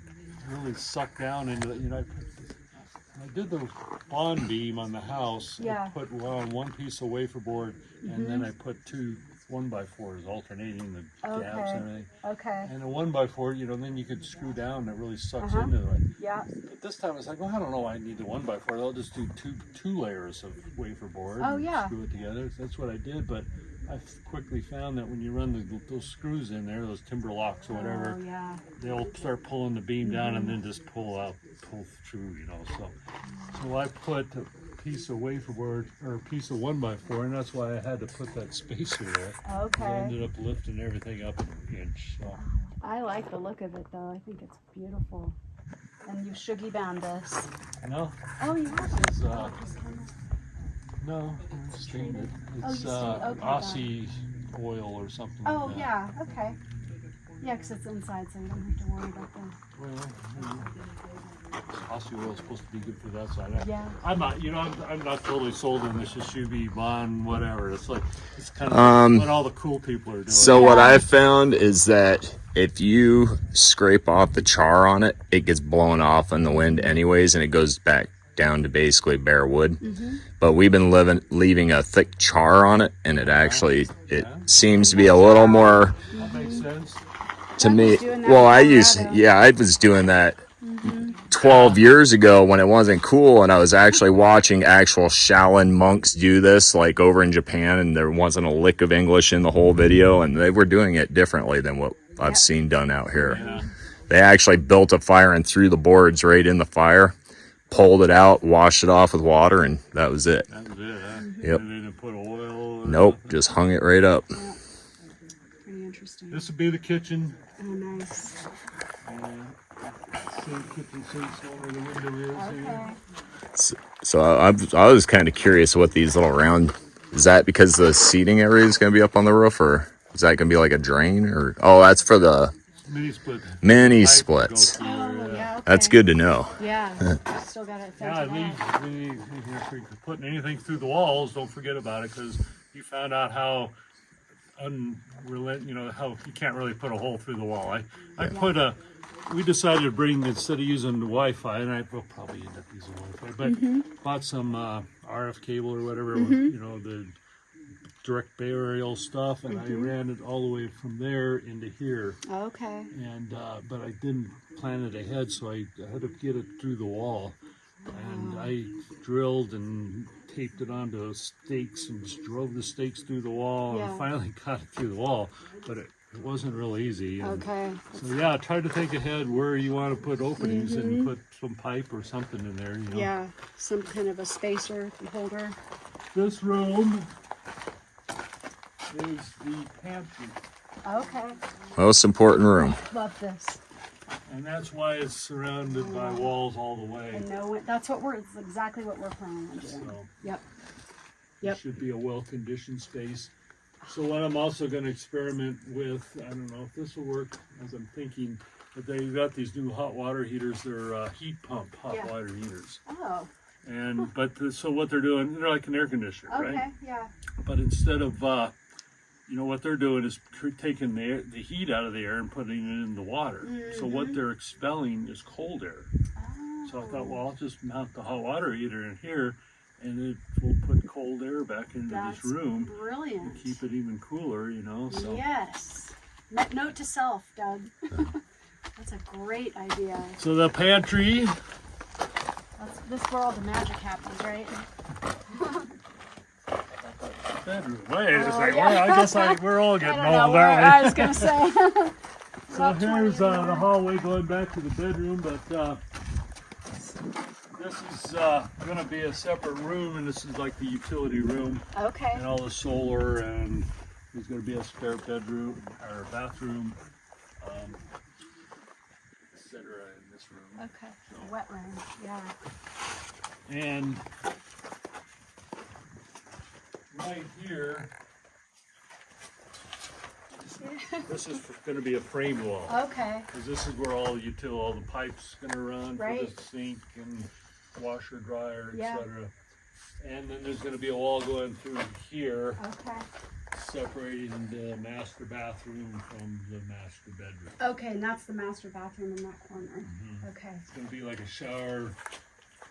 really suck down into it. I did the bond beam on the house. I put one piece of wafer board, and then I put two 1x4s alternating the gaps and everything. Okay. And a 1x4, then you could screw down and it really sucks into it. Yeah. But this time it's like, well, I don't know why I need the 1x4. I'll just do two layers of wafer board and screw it together. So that's what I did, but I quickly found that when you run those screws in there, those timber locks or whatever, they'll start pulling the beam down and then just pull through, So I put a piece of wafer board or a piece of 1x4, and that's why I had to put that spacer there. Okay. I ended up lifting everything up an inch. So. I like the look of it though. I think it's beautiful. And you shuggy bound this. No. Oh, you have It's, it. no, it's stained it. It's okay, Aussie oil or something Oh, like that. yeah. Okay. Yeah, because it's inside, so you don't have to worry about that. Well, Aussie oil is supposed to be good for that side. Yeah. I'm not, I'm not totally sold on this Shubi, Bond, whatever. It's like, it's kind of what all the cool people are doing. So what I've found is that if you scrape off the char on it, it gets blown off in the wind anyways, and it goes back down to basically bare wood. But we've been leaving a thick char on it, and it seems to be a little more That makes sense. to me. Well, I was doing that 12 years ago when it wasn't cool, and I was actually watching actual Shaolin monks do this, like over in Japan, and there wasn't a lick of English in the whole video, and they were doing it differently than what I've seen done out here. Yeah. They actually built a fire and threw the boards right in the fire, pulled it out, washed it off with water, and that was it. That was it, huh? Yep. And they didn't put oil. Nope, just hung it right up. Yeah. Pretty interesting. This would be the kitchen. Oh, nice. Same kitchen sinks where the window is here. Okay. So I was kind of curious what these little round, is that because the seating area is going to be up on the roof, or is that going to be like a drain, or, oh, that's for the mini split. Mini Pipe splits. go through there, Oh, yeah. Okay. That's good to know. Yeah. Still got it. Yeah, if you're putting anything through the walls, don't forget about it, because you found out how how you can't really put a hole through the wall. We decided to bring, instead of using the Wi-Fi, and I will probably end up using Wi-Fi, but bought some RF cable or whatever, the direct burial stuff, and I ran it all the way from there into here. Okay. And but I didn't plan it ahead, so I had to get it through the wall. And I drilled and taped it onto stakes and just drove the stakes through the wall, and finally got it through the wall. But it wasn't real easy. And Okay. so yeah, try to think ahead where you want to put openings and put some pipe or something in there. Yeah, some kind of a spacer holder. This room is the pantry. Okay. Most important room. Love this. And that's why it's surrounded by walls all the way. I know it. It's exactly what we're planning on doing. So Yep. it should be a well-conditioned space. So what I'm also going to experiment with, I don't know if this will work as I'm thinking, but they've got these new hot water heaters. They're heat pump hot water heaters. Oh. And so what they're doing, they're like an air conditioner, Okay. right? Yeah. But instead of what they're doing is taking the heat out of the air and putting it in the water. So what they're expelling is cold air. So I thought, well, I'll just mount the hot water heater in here, and it will put cold air back into this room. Brilliant. And keep it even cooler, So Yes. Note to self, Doug. That's a great idea. So the pantry. This is where all the magic happens, right? Bedroom. Wait a second. I guess we're all getting old, aren't we? I was gonna say. So here's the hallway going back to the bedroom, but this is going to be a separate room, and this is like the utility room. Okay. And all the solar, and there's going to be a spare bedroom or bathroom, etc. in this room. Okay. A wet room. Yeah. And right here, this is going to be a framed wall. Okay. Because this is where all the pipes going to run for Right. the sink and washer, dryer, Yeah. etc. And then there's going to be a wall going through here, Okay. separating the master bathroom from the master bedroom. Okay, and that's the master bathroom in that corner. Okay. It's going to be like a shower.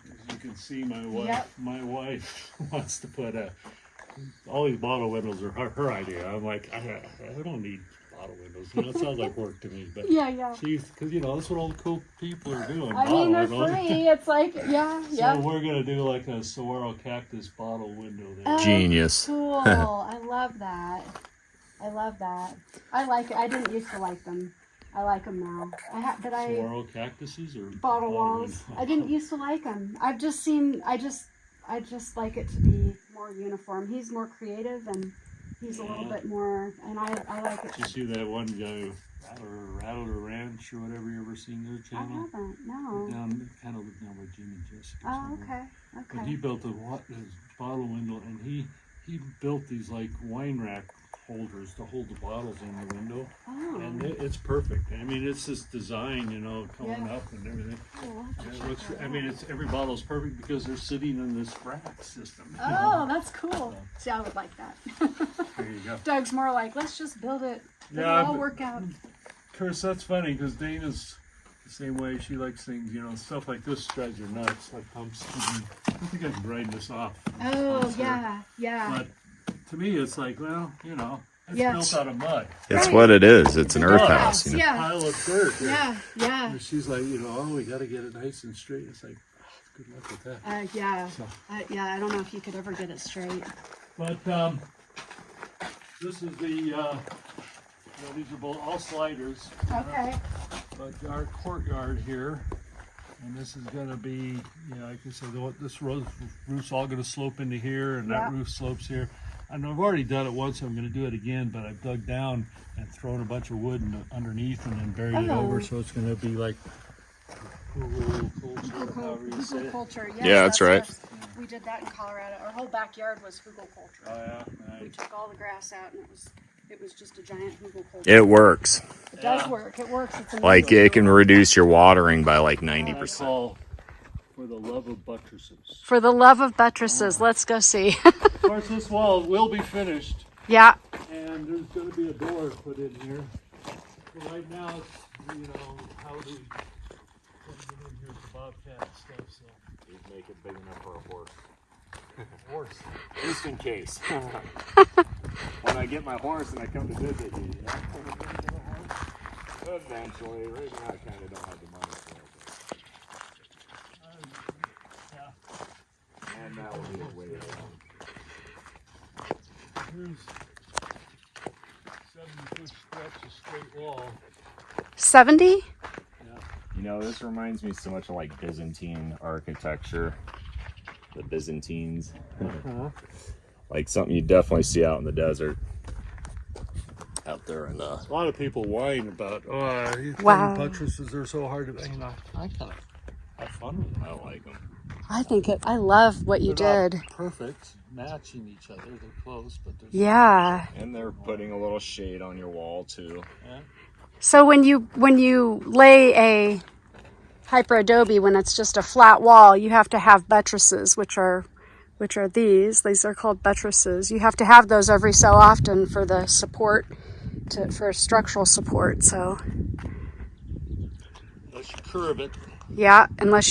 As you can see, my wife wants to put all these bottle windows are her idea. I'm like, I don't need bottle windows. It sounds like work to me. But Yeah. because that's what all the cool people are doing. I mean, they're bottle windows. free. It's like, So we're gonna do like a saguaro cactus bottle window there. Oh, Genius. Cool. I love that. I like it. I didn't used to like them. I like them now. Saguaro cactuses or bottle walls. I didn't used to like them. I just like it to be more uniform. He's more creative and he's a little bit more, and I like it. Did you see that one guy, Rattler Ranch or whatever, you ever seen their I channel? haven't. No. Kind of down by Jim and Jessica. Oh, somewhere. okay. But he built his bottle window, and he built these like wine rack holders to hold the bottles in the window, and it's perfect. I mean, it's this design, coming up and everything. And it looks, it's every bottle's perfect because they're sitting in this rack system. Oh, that's cool. See, I would like that. There you go. Doug's more like, let's just build it. It'll all work out. Of course, that's funny because Dana's the same way. She likes things, stuff like this drives her nuts. Like I think I can grind this off. Oh, yeah. But to me, it's like, well, it's built out of mud. It's what it is. It's an earth house. Yeah. Pile of dirt. Yeah. And she's like, we got to get it nice and straight. It's like, good luck with that. Yeah. So, I don't know if you could ever get it straight. but this is these are all sliders. Okay. But our courtyard here, and this is going to be, like I said, this roof's all going to slope into here, and that roof slopes here. And I've already done it once, so I'm going to do it again, but I've dug down and thrown a bunch of wood underneath and then buried it over, so it's going to be like Hugel culture. Yes, Yeah, that's right. We did that in Colorado. Our whole backyard was Hugel culture. Oh, yeah, We nice. took all the grass out, and it was it was just a giant Google cold. It works. It does work. It works. It's amazing. Like it can reduce your watering by like 90%. Call for the love of buttresses. For the love of buttresses, let's go see. Of course, this wall will be finished, Yeah. and there's going to be a door put in here. But right now, it's, you know, how do we put it in here for bobcat and stuff, so. Just make it big enough for a horse. Horse. Just in case. When I get my horse and I come to visit you, you know? Eventually. Right now I kind of don't have the money for it. Yeah. And that will be a way around. Here's 70-foot stretch of straight wall. 70? Yeah. You know, this reminds me so much of like Byzantine architecture. The Byzantines. Like something you definitely see out in the desert. Out there in the... A lot of people whine about, these Wow. buttresses are so hard to, you know, I kind of have fun with them. I like them. I love what you They're not did. perfect, matching each other. They're close, but there's Yeah. And they're putting a little shade on your wall too. Yeah. So when you lay a Hyperadobe, when it's just a flat wall, you have to have buttresses, which are these. These are called buttresses. You have to have those every so often for the support, for structural support. So Unless you curve it, yeah,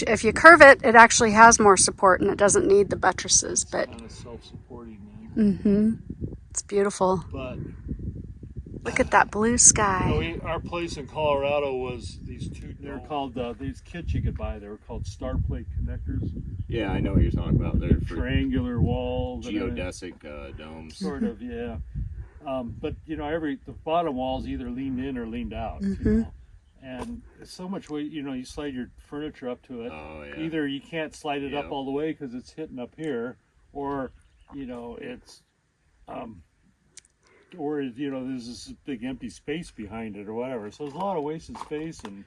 if you curve it, it actually has more support and it doesn't need the buttresses. But kind of self-supporting then. it's beautiful. But Look at that blue sky. our place in Colorado was these two. They're called these kits you could buy. They were called star plate connectors. Yeah, I know what you're talking about. They're for Triangular walls. geodesic domes. Sort of, yeah. But you know, the bottom walls either leaned in or leaned out. You know? And it's so much weight. You know, you slide your furniture up to it. Oh yeah. Either you can't slide it up Yep. all the way because it's hitting up here, or you know it's, or you know there's this big empty space behind it or whatever. So there's a lot of wasted space, and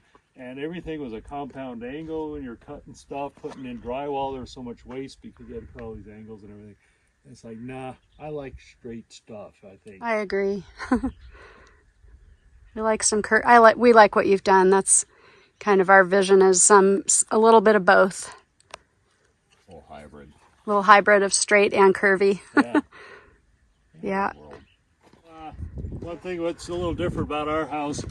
everything was a compound angle, and you're cutting stuff, putting in drywall. There was so much waste because you had to cut all these angles and everything. It's like, nah, I like straight stuff, I think. I agree. We like what you've done. That's kind of our vision, is a little bit of both. Little hybrid. A little hybrid of straight and curvy. Yeah. Yeah. One thing what's a little different about our house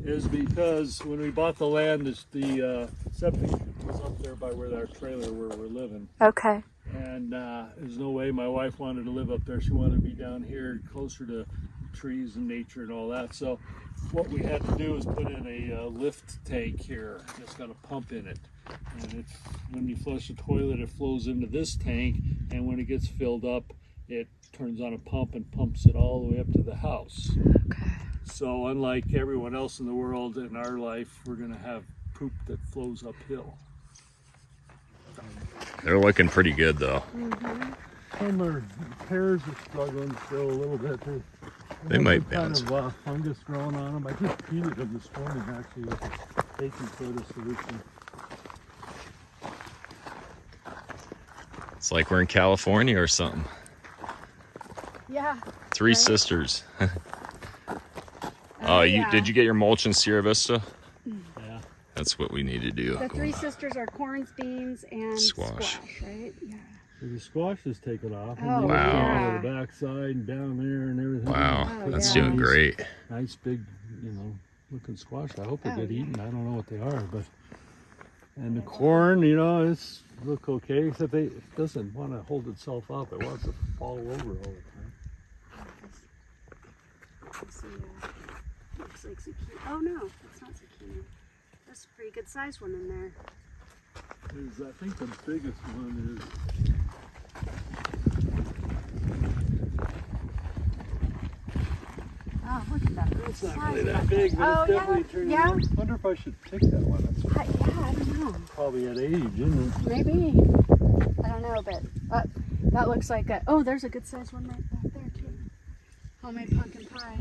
is because when we bought the land, the septic was up there by where our trailer where we're living. Okay. And there's no way my wife wanted to live up there. She wanted to be down here closer to trees and nature and all that. So what we had to do is put in a lift tank here. It's got a pump in it. And when you flush the toilet, it flows into this tank. And when it gets filled up, it turns on a pump and pumps it all the way up to the house. Okay. So unlike everyone else in the world, in our life, we're going to have poop that flows uphill. They're looking pretty good though. Some are pears are struggling still a little bit. They might kind bounce. of fungus growing on them. I just treated them this morning actually with a baking soda solution. It's like we're in California or something. Yeah. Three Right. sisters. Oh, yeah. did you get your mulch in Sierra Vista? Yeah. That's what we need to do. The three sisters are corns, beans, and Squash. right? Yeah. So the squash is taken off. Oh, and Wow. yeah. The backside and down there and everything. Wow, Oh, that's yeah. doing great. Nice big, looking squash. I hope they Oh, get yeah. eaten. I don't know what they are, but and the corn, it's look okay, except it doesn't want to hold itself up. It wants to fall over all the time. Let's see, looks like zucchini. Oh no, that's not zucchini. That's a pretty good sized one in there. I think the biggest one is. Oh, look at that big It's not size really of that big, but Oh, it's definitely yeah, turning yeah. out. I wonder if I should pick that one. It's Yeah, I don't know. probably at age, isn't it? Maybe. I don't know, but that looks like there's a good sized one right back there too. Homemade pumpkin pie.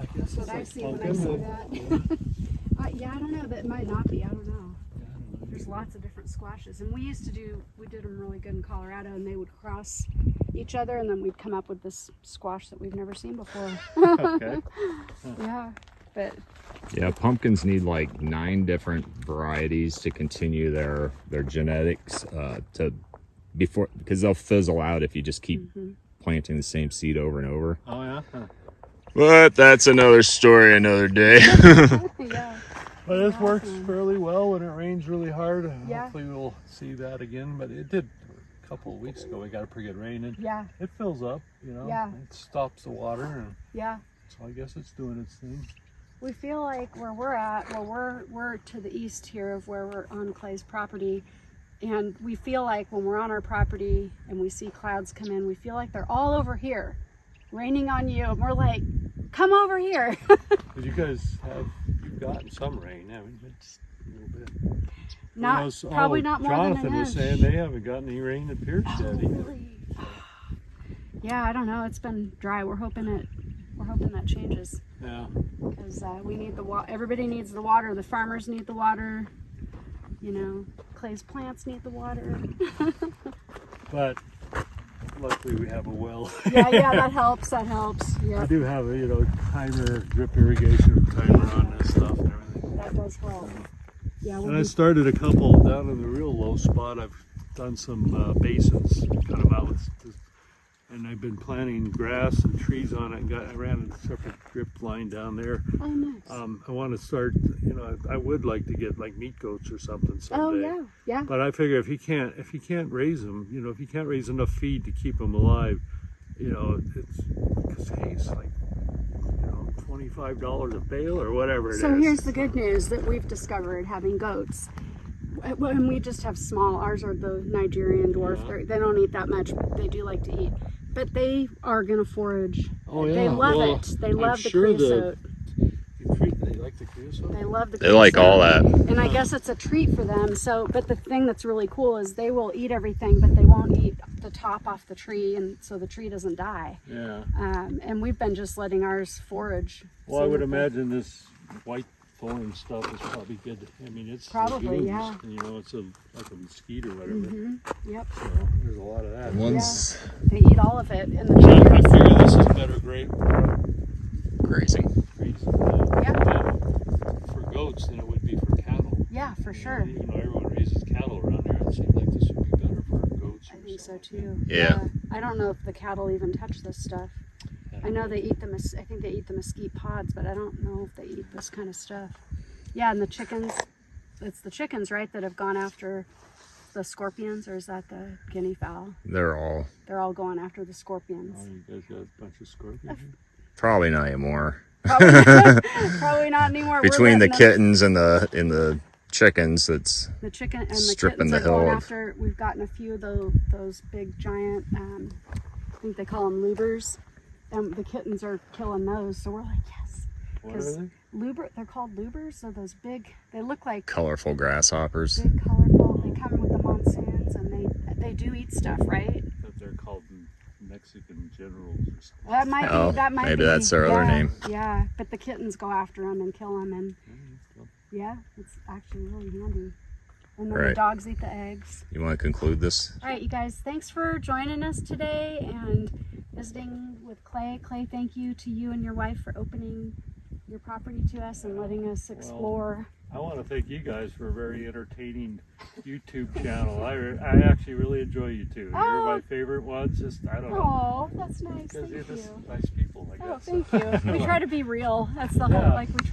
I guess That's what I see when I see that. Yeah, I don't know. That might not be. I don't know. There's lots of different squashes. And we did them really good in Colorado, and they would cross each other, and then we'd come up with this squash that we've never seen before. Okay. Yeah, but Yeah, pumpkins need like 9 different varieties to continue their genetics because they'll fizzle out if you just keep planting the same seed over and over. Oh yeah. Huh. But that's another story, another day. yeah. But this works fairly well when it rains really hard. Yeah. Hopefully we'll see that again. But it did a couple of weeks ago. We got a pretty good rain, and Yeah. it fills up. You know, Yeah. it stops the water, and Yeah. so I guess it's doing its thing. We feel like where we're at, well, we're to the east here of where we're on Clay's property, and we feel like when we're on our property and we see clouds come in, we feel like they're all over here, raining on you, and we're like, come over here. But you've gotten some rain, haven't you? Just a little bit. Probably not more Jonathan than an was inch. saying they haven't gotten any rain at Pierce yet either. Really? Yeah, I don't know. It's been dry. We're hoping that changes. Yeah. Because we need the water. Everybody needs the water. The farmers need the water. You know, Clay's plants need the water. But luckily we have a well. yeah, that helps. That helps. I Yeah, do have a timer, drip irrigation timer on this stuff and everything. that does help. Yeah, And I started a couple down in the real low spot. I've done some basins, cut them out with, and I've been planting grass and trees on it. I ran a separate drip line down there. Oh, nice. I want to start, I would like to get like meat goats or something Oh, someday. yeah. But I figure if you can't raise them, if you can't raise enough feed to keep them alive, it's because hay's like, $25 a bale or whatever it is. So here's the good news that we've discovered having goats. And we just have small. Ours are the Nigerian dwarf. Yeah. They don't eat that much, but they do like to eat. But they are gonna forage. Oh yeah. They love Well, it. They I'm love the sure creosote. They like the creosote. They love the They like creosote. all that. And I guess it's a treat for them. But the thing that's really cool is they will eat everything, but they won't eat the top off the tree, and so the tree doesn't die. Yeah. And we've been just letting ours forage. Well, I See would what they- imagine this white thorn stuff is probably good. I mean, it's Probably, legumes, yeah. It's like a mesquite or whatever. Yep. So there's a lot of that. One's They eat all of it. And the I chickens. figure this is better grape grazing. for goats than it would be for cattle. Yeah, for sure. Everyone raises cattle around here. It seems like this would be better for goats. I think so too. Yeah. I don't know if the cattle even touch this stuff. I know they eat I think they eat the mesquite pods, but I don't know if they eat this kind of stuff. Yeah, and the chickens, it's the chickens, right, that have gone after the scorpions, or is that the guinea fowl? They're all going after the scorpions. Oh, you guys got a bunch of scorpions? probably not anymore. Probably not anymore. We're Between the letting them- kittens and the chickens, that's the chicken and the stripping kittens the are going hill of- after. We've gotten a few of those big giant. I think they call them lubers, and the kittens are killing those. So we're like, yes. What are they? They're called lubers. So those big, they look like colorful grasshoppers. big, colorful. They come with the monsoons, and they do eat stuff, right? That they're called Mexican generals or something. That might Oh, be. That might maybe be. that's their other name. Yeah, but the kittens go after them and kill them, and yeah, it's actually really handy. And then the Right. dogs eat the eggs. You want to conclude this? All right, you guys, thanks for joining us today and visiting with Clay. Clay, thank you to you and your wife for opening your property to us and letting us explore. I want to thank you guys for a very entertaining YouTube channel. I actually really enjoy you two. You're Oh. my favorite ones. I don't know. Oh, that's nice. Because Thank you're just you. nice people, I Oh, guess. thank you. We try to be real. That's the Yeah. whole, like, we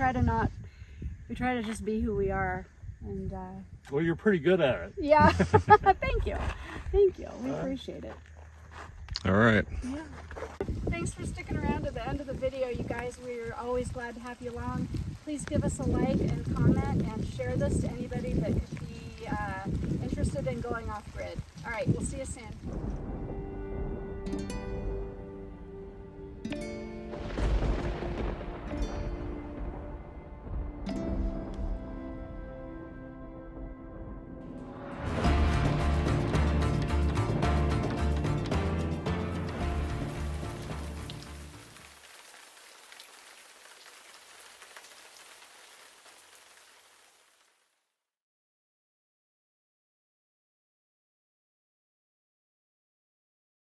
try to just be who we are. And, Well, you're pretty good at it. yeah, thank you. Thank you. We appreciate it. All right. Yeah. Thanks for sticking around to the end of the video, you guys. We're always glad to have you along. Please give us a like and comment and share this to anybody that could be interested in going off grid. All right, we'll see you soon.